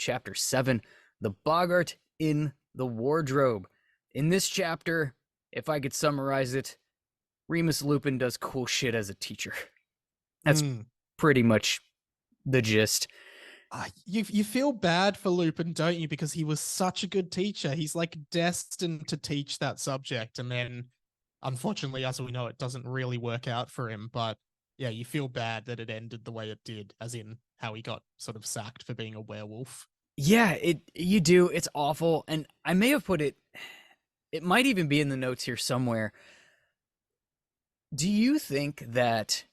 Chapter 7, The Boggart in the Wardrobe. In this chapter, if I could summarize it, Remus Lupin does cool shit as a teacher. That's Mm. pretty much the gist. You feel bad for Lupin, don't you? Because he was such a good teacher. He's like destined to teach that subject, and then unfortunately, as we know, it doesn't really work out for him. But yeah, you feel bad that it ended the way it did, as in how he got sort of sacked for being a werewolf. Yeah, you do. It's awful. And I may have put it, it might even be in the notes here somewhere. Do you think that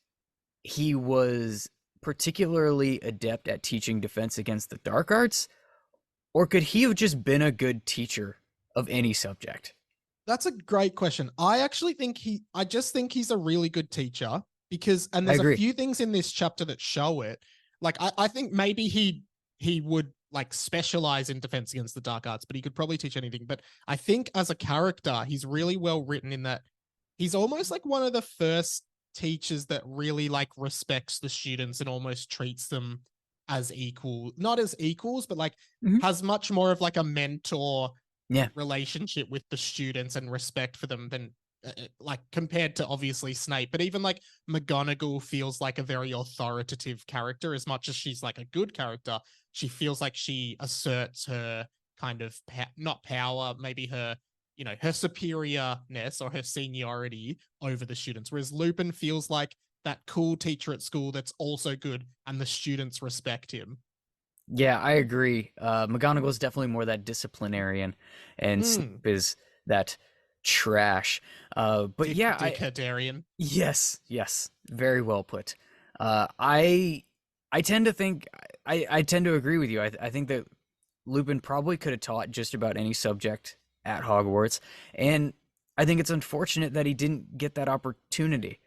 he was particularly adept at teaching defense against the dark arts? Or could he have just been a good teacher of any subject? That's a great question. I just think he's a really good teacher and I there's a agree. few things in this chapter that show it. Like, I think maybe he would like specialize in defense against the dark arts, but he could probably teach anything. But I think as a character, he's really well written in that he's almost like one of the first teachers that really like respects the students and almost treats them as equal, not as equals, but like Mhm. has much more of like a mentor Yeah. relationship with the students and respect for them than like compared to obviously Snape. But even like McGonagall feels like a very authoritative character. As much as she's like a good character, she feels like she asserts her kind of not power, maybe her, you know, her superiorness or her seniority over the students, whereas Lupin feels like that cool teacher at school that's also good and the students respect him. Yeah, I agree. McGonagall is definitely more that disciplinarian, and Snape Mm. is that trash. But yeah, Dick Herdarian. yes, very well put. I tend to think I tend to agree with you. I think that Lupin probably could have taught just about any subject at Hogwarts, and I think it's unfortunate that he didn't get that opportunity.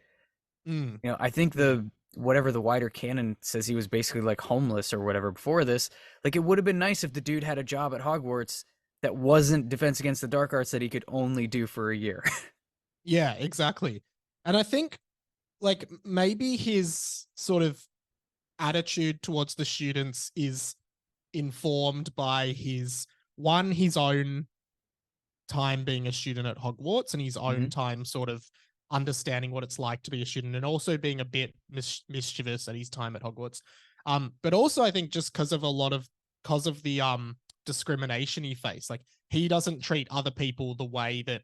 Mm. I think Yeah. the whatever the wider canon says he was basically like homeless or whatever before this. Like it would have been nice if the dude had a job at Hogwarts that wasn't Defense Against the Dark Arts that he could only do for a year. Yeah, exactly. And I think like maybe his sort of attitude towards the students is informed by his own time being a student at Hogwarts and his own Hmm. time sort of understanding what it's like to be a student and also being a bit mischievous at his time at Hogwarts. But also I think just because of the discrimination he faced, like he doesn't treat other people the way that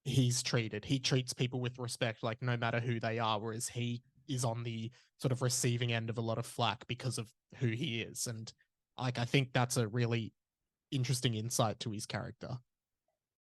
he's treated. He treats people with respect, like no matter who they are, whereas he is on the sort of receiving end of a lot of flack because of who he is. And like I think that's a really interesting insight to his character.